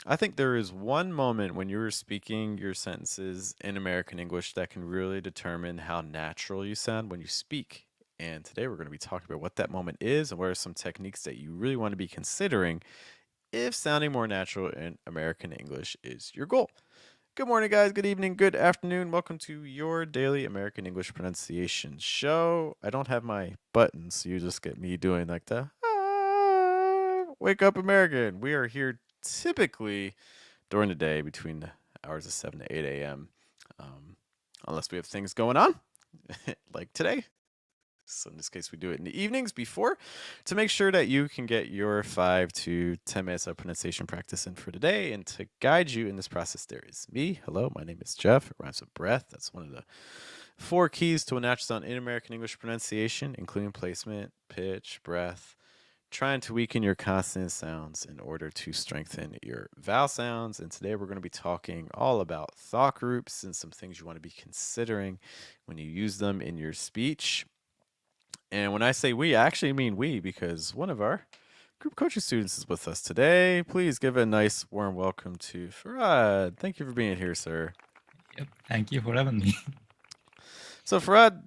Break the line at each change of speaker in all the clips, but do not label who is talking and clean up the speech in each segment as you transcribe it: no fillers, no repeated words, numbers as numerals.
I think there is one moment when you're speaking your sentences in American English that can really determine how natural you sound when you speak. And today we're going to be talking about what that moment is and what are some techniques that you really want to be considering if sounding more natural in American English is your goal. Good morning, guys. Good evening. Good afternoon. Welcome to your daily American English pronunciation show. I don't have my buttons, so you just get me doing like the wake up American. We are here typically during the day between the hours of 7 to 8 a.m. Um, unless we have things going on like today. So in this case, we do it in the evenings before to make sure that you can get your 5 to 10 minutes of pronunciation practice in for the day. And to guide you in this process, there is me. Hello, my name is Jeff. It rhymes with breath. That's one of the 4 keys to a natural sound in American English pronunciation, including placement, pitch, breath, trying to weaken your consonant sounds in order to strengthen your vowel sounds. And today we're going to be talking all about thought groups and some things you want to be considering when you use them in your speech. And when I say we, I actually mean we because one of our group coaching students is with us today. Please give a nice warm welcome to Farad. Thank you for being here, sir.
Yep. Thank you for having me.
So Farad,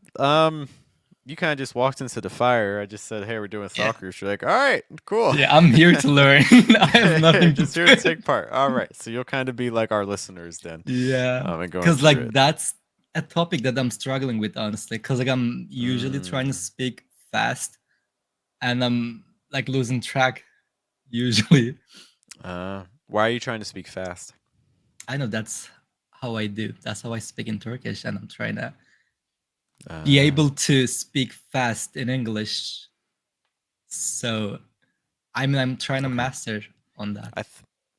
you kind of just walked into the fire. I just said, "Hey, we're doing
Yeah.
thought groups." You're like, "All right, cool."
Yeah, I'm here to learn. I have nothing to
Just here to
prove.
take part. All right, so you'll kind of be like our listeners then,
Yeah.
and going
Cause
through
like
it.
that's a topic that I'm struggling with, honestly. Cause like I'm usually trying to
Mm,
speak fast and I'm like losing track usually.
why are you trying to speak fast?
I know that's how I do. That's how I speak in Turkish, and I'm trying to be
Uh,
able to speak fast in English. So I'm trying to
okay.
master on that.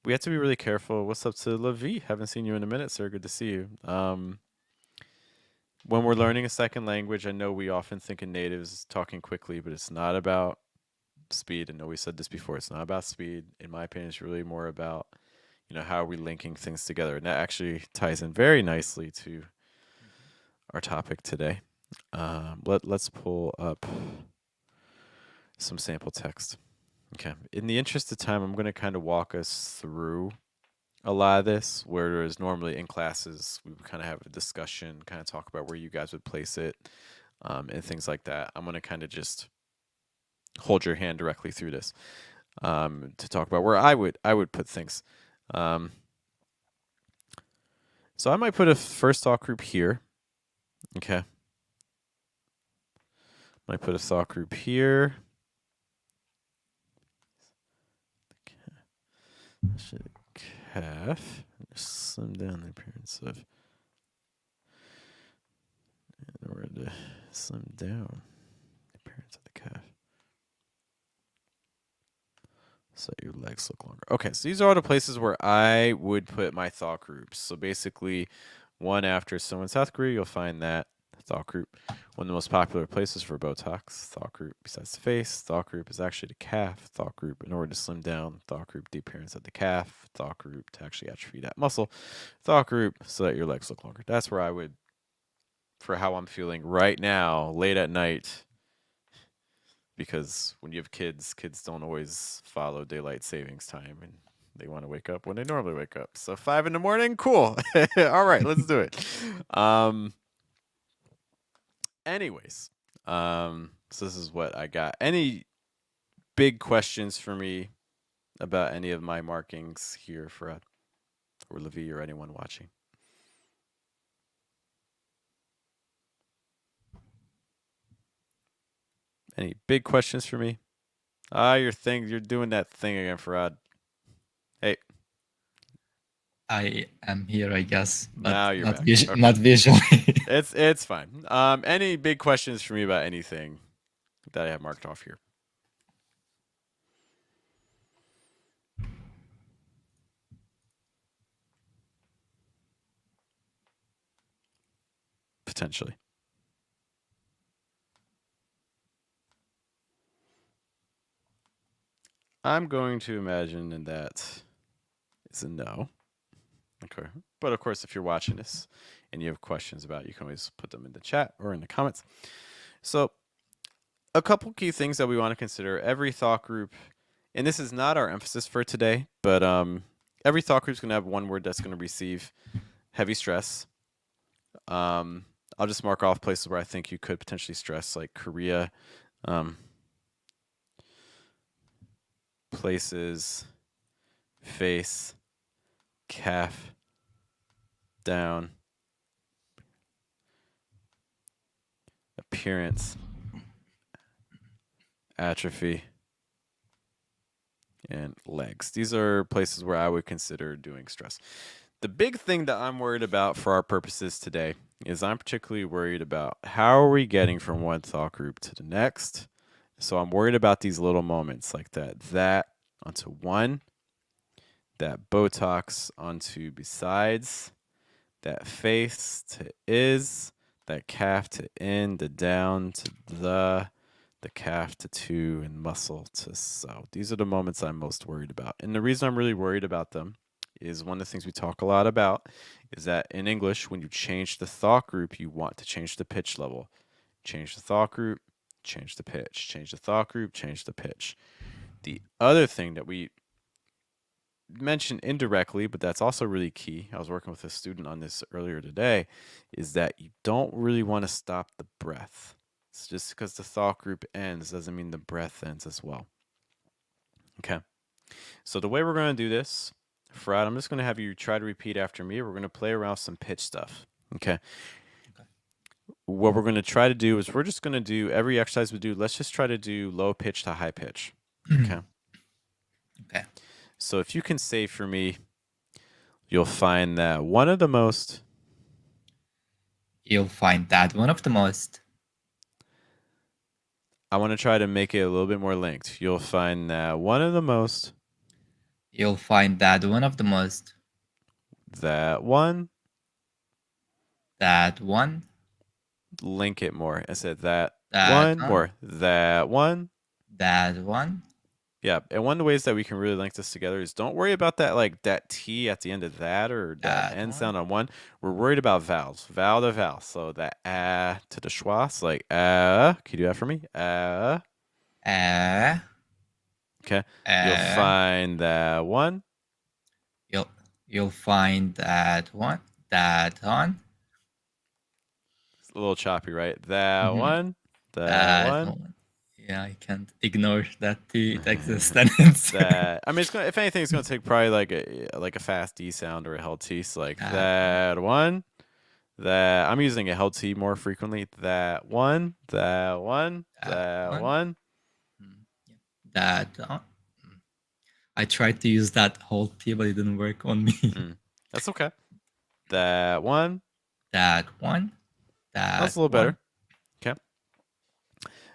We have to be really careful. What's up to Levi? Haven't seen you in a minute, sir. Good to see you. When we're learning a second language, I know we often think of natives talking quickly, but it's not about speed. I know we said this before. It's not about speed. In my opinion, it's really more about how are we linking things together, and that actually ties in very nicely to our topic today. Let's pull up some sample text. Okay. In the interest of time, I'm going to kind of walk us through a lot of this, whereas normally in classes we would kind of have a discussion, kind of talk about where you guys would place it, and things like that. I'm going to kind of just hold your hand directly through this to talk about where I would put things. Um, so I might put a first thought group here. Okay. Might put a thought group here. Should calf. Slim down the appearance of. In order to slim down the appearance of the calf. So your legs look longer. Okay, so these are all the places where I would put my thought groups. So basically, one after someone in South Korea, you'll find that thought group. One of the most popular places for Botox, thought group besides the face, thought group is actually the calf, thought group in order to slim down, thought group the appearance of the calf, thought group to actually atrophy that muscle, thought group so that your legs look longer. That's where I would, for how I'm feeling right now, late at night, because when you have kids, kids don't always follow daylight savings time and they want to wake up when they normally wake up. So 5 in the morning, cool. All right, let's do it. Um, anyways, so this is what I got. Any big questions for me about any of my markings here for or Levi or anyone watching? Any big questions for me? You're doing that thing again, Farad. Hey,
I am here, I guess, but
now you're
not
back. Okay.
not visually.
It's fine. Any big questions for me about anything that I have marked off here? Potentially. I'm going to imagine that is a no. Okay. But of course, if you're watching this and you have questions about it, you can always put them in the chat or in the comments. So, a couple key things that we want to consider. Every thought group, and this is not our emphasis for today, but every thought group's going to have one word that's going to receive heavy stress. I'll just mark off places where I think you could potentially stress, like Korea, places, face, calf, down, appearance, atrophy, and legs. These are places where I would consider doing stress. The big thing that I'm worried about for our purposes today is I'm particularly worried about how are we getting from one thought group to the next. So I'm worried about these little moments like that onto one, that Botox onto besides, that face to is, that calf to in, the down to the calf to to, and muscle to so. These are the moments I'm most worried about. And the reason I'm really worried about them is one of the things we talk a lot about is that in English, when you change the thought group, you want to change the pitch level. Change the thought group, change the pitch. Change the thought group, change the pitch. The other thing that we mentioned indirectly, but that's also really key, I was working with a student on this earlier today, is that you don't really want to stop the breath. It's just because the thought group ends doesn't mean the breath ends as well. Okay. So the way we're going to do this, Farad, I'm just going to have you try to repeat after me. We're going to play around with some pitch stuff. Okay. What we're going to try to do is we're just going to do every exercise we do. Let's just try to do low pitch to high pitch. Okay.
Okay.
So if you can say for me, you'll find that one of the most.
You'll find that one of the most.
I want to try to make it a little bit more linked. You'll find that one of the most.
You'll find that one of the most.
That one.
That one.
Link it more. I said that
That
one more. That one.
That one.
Yeah, and one of the ways that we can really link this together is don't worry about that like that T at the end of that or that
That
N
one.
sound on one. We're worried about vowels, vowel to vowel. So that to the schwa, like can you do that for me? Okay. You'll find that one.
You'll find that one. That one.
It's a little choppy, right? That one. That one.
Yeah, I can't ignore that T. It exists and it's
That I mean, it's gonna. If anything, it's gonna take probably like a fast D sound or a held T. So like that one. That I'm using a held T more frequently. That one. That one. That one.
That. I tried to use that whole T, but it didn't work on me.
That's okay. That one.
That one.
That's a little better. Okay.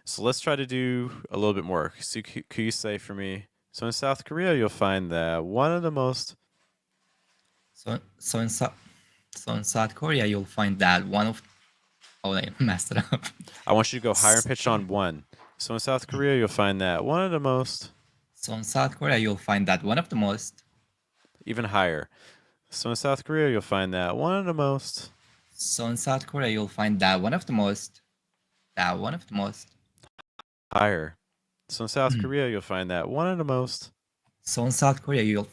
So let's try to do a little bit more. So could you say for me? So in South Korea, you'll find that one of the most.
So in South Korea, you'll find that one of. Oh, I messed it up.
I want you to go higher in pitch on one. So in South Korea, you'll find that one of the most.
So in South Korea, you'll find that one of the most.
Even higher. So in South Korea, you'll find that one of the most.
So in South Korea, you'll find that one of the most. That one of the most.
Higher. So in South Korea, you'll find that one of the most.
So in South Korea, you'll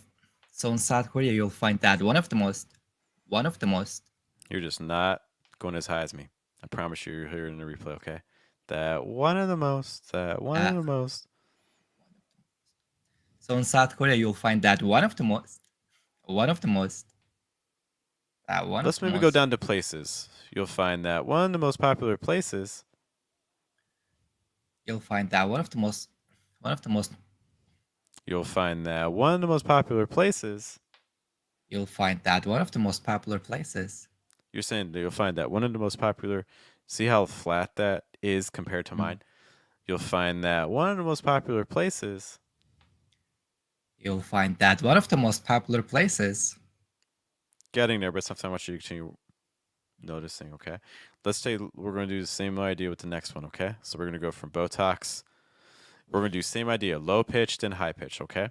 find that one of the most. One of the most.
You're just not going as high as me. I promise you, you're hearing the replay, okay? That one of the most. That one of the most.
So in South Korea, you'll find that one of the most. One of the most. That one.
Let's maybe go down to places. You'll find that one of the most popular places.
You'll find that one of the most. One of the most.
You'll find that one of the most popular places.
You'll find that one of the most popular places.
You're saying that you'll find that one of the most popular. See how flat that is compared to mine? You'll find that one of the most popular places.
You'll find that one of the most popular places.
Getting there, but sometimes I want you to continue noticing, okay? Let's say we're going to do the same idea with the next one, okay? So we're going to go from Botox. We're going to do same idea, low pitched and high pitch, okay?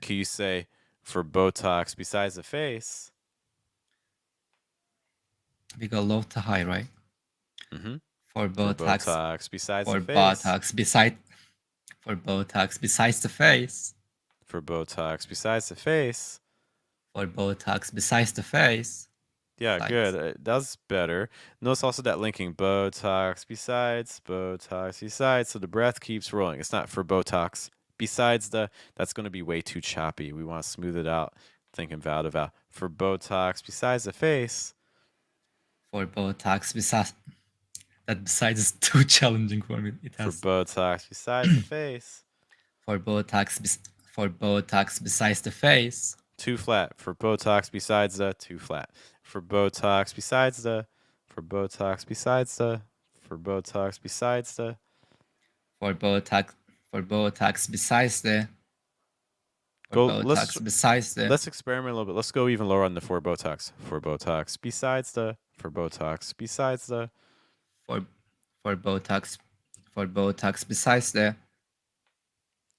Can you say for Botox besides the face?
We go low to high, right?
Mm-hmm.
For Botox
besides the face.
For Botox besides the face.
For Botox besides the face.
For Botox besides the face.
Yeah, good.
Sides.
That's better. Notice also that linking Botox Botox besides. So the breath keeps rolling. It's not for Botox besides the. That's going to be way too choppy. We want to smooth it out. Thinking vowel to vowel. For Botox besides the face.
For Botox besides that besides is too challenging for me. It
For
has
Botox besides the face.
for for Botox besides the face.
Too flat. For Botox besides the. Too flat. For Botox besides the. For Botox besides the. For Botox besides the.
For Botox for Botox besides the for
Go. Let's
Botox besides the
Let's experiment a little bit. Let's go even lower on the for Botox. For Botox. Besides the. For Botox. Besides the.
for for Botox for Botox besides the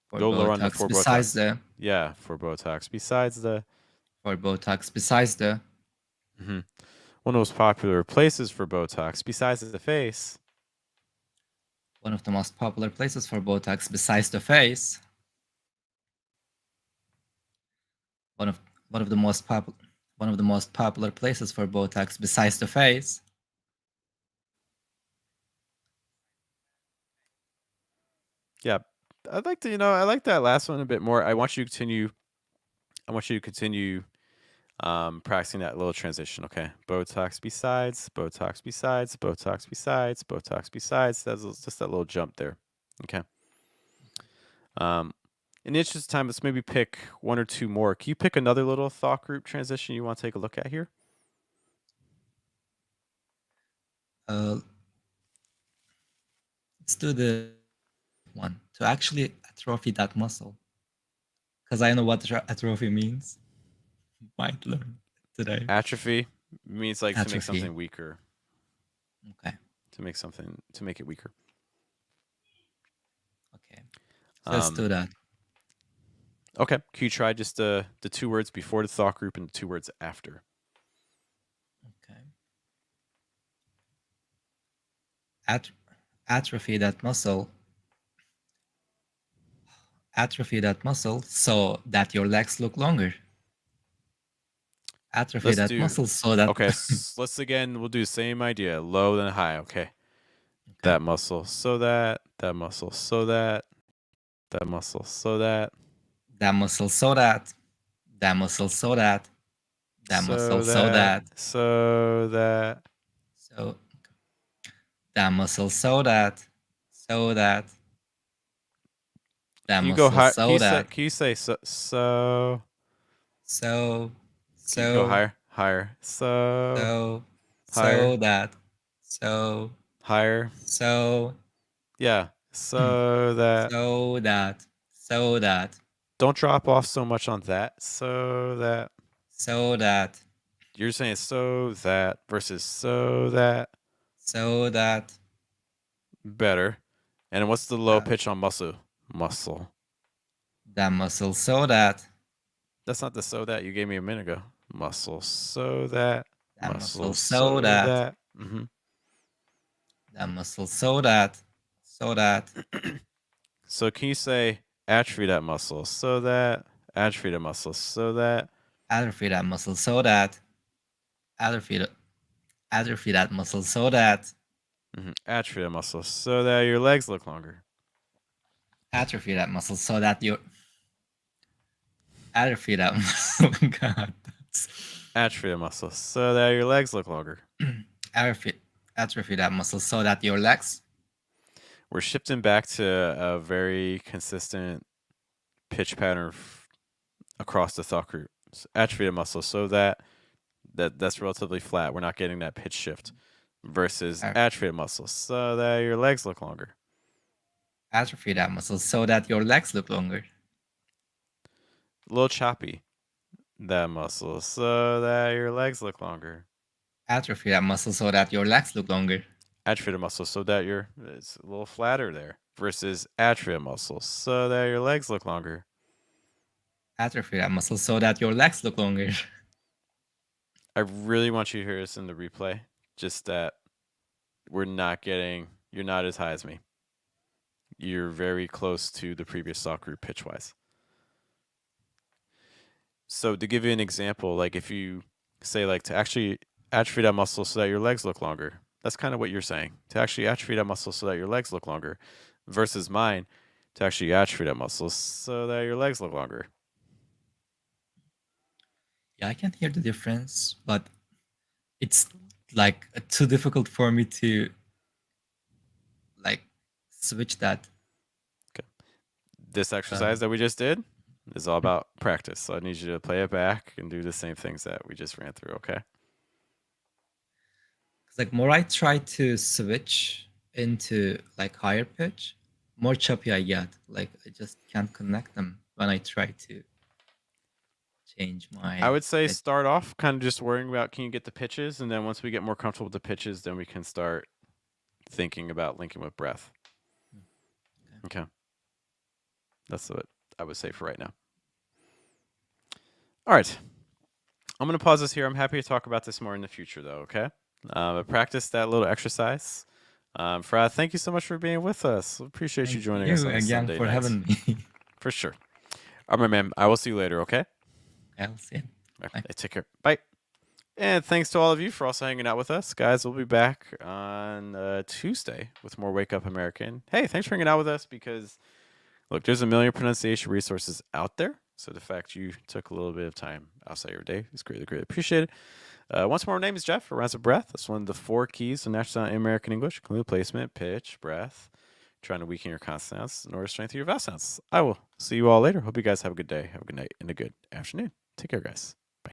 for
Go lower on the
Botox
for
besides
Botox.
the
Yeah. For Botox. Besides the.
for Botox besides the
hmm One of the most popular places for Botox, besides the face.
one of the most popular places for Botox besides the face. One of one of the most popular one of the most popular places for Botox besides the face.
Yeah. I'd like to, I like that last one a bit more. I want you to continue. I want you to continue practicing that little transition. Okay. Botox besides, Botox besides, Botox besides, Botox besides. Just that little jump there. Okay. Um, in the interest of time, let's maybe pick one or two more. Can you pick another little thought group transition you want to take a look at here?
Let's do the one to actually atrophy that muscle, because I know what atrophy means. Might learn today.
Atrophy means like to make
Atrophy.
something weaker.
Okay.
To make it weaker.
Okay. So let's do that.
Okay. Can you try just the two words before the thought group and the two words after?
Okay. Atrophy that muscle. Atrophy that muscle so that your legs look longer. Atrophy
Let's
that
do.
muscle so that.
Okay. Let's again. We'll do the same idea. Low then high. Okay. That muscle so that muscle so that muscle so that
muscle so that muscle so that muscle so that
so that
so that muscle so that
Can you go higher?
so that
Can you say so? Can you go higher? Higher.
so
higher.
that so
Higher.
so
Yeah. So that.
so that
Don't drop off so much on that. So that. You're saying so that versus so that. Better. And what's the low pitch on muscle? Muscle.
that muscle so that
That's not the so that you gave me a minute ago. Muscle so that.
muscle so that
Mm-hmm.
that muscle so that
So can you say atrophy that muscle so that atrophy that muscle so that
atrophy that muscle so that atrophy that muscle so that
atrophy that muscle so that your legs look longer.
Atrophy that muscle so that your atrophy that muscle. God, that's
Atrophy that muscle so that your legs look longer.
atrophy that muscle so that your legs.
We're shifting back to a very consistent pitch pattern across the thought group. Atrophy that muscle so that's relatively flat. We're not getting that pitch shift versus atrophy that muscle so that your legs look longer.
Atrophy that muscle so that your legs look longer.
A little choppy. That muscle so that your legs look longer.
Atrophy that muscle so that your legs look longer.
Atrophy the muscle so that it's a little flatter there versus atrophy muscle so that your legs look longer.
Atrophy that muscle so that your legs look longer.
I really want you to hear this in the replay. Just that you're not as high as me. You're very close to the previous thought group pitch wise. So to give you an example, like if you say like to actually atrophy that muscle so that your legs look longer, that's kind of what you're saying. To actually atrophy that muscle so that your legs look longer, versus mine, to actually atrophy that muscle so that your legs look longer.
Yeah, I can hear the difference, but it's like too difficult for me to like switch that.
This exercise that we just did is all about practice. So I need you to play it back and do the same things that we just ran through, okay?
Like more I try to switch into like higher pitch, more choppy I get. Like I just can't connect them when I try to change my
I would say
pitch.
start off kind of just worrying about can you get the pitches, and then once we get more comfortable with the pitches, then we can start thinking about linking with breath. Okay. That's what I would say for right now. All right. I'm going to pause this here. I'm happy to talk about this more in the future, though, okay? But practice that little exercise. Farad, thank you so much for being with us. Appreciate you
Thank
joining
you
us on a
again
Sunday
for
night.
having me.
For sure. All right, man. I will see you later, okay?
I'll see you.
All right, take care. Bye. And thanks to all of you for also hanging out with us. Guys, we'll be back on Tuesday with more Wake Up American. Hey, thanks for hanging out with us because, look, there's a million pronunciation resources out there. So the fact you took a little bit of time outside your day is greatly, greatly appreciated. Once more, my name is Jeff. Rounds of breath. That's one of the 4 keys to natural sound in American English, including placement, pitch, breath, trying to weaken your consonants in order to strengthen your vowel sounds. I will see you all later. Hope you guys have a good day, have a good night, and a good afternoon. Take care, guys.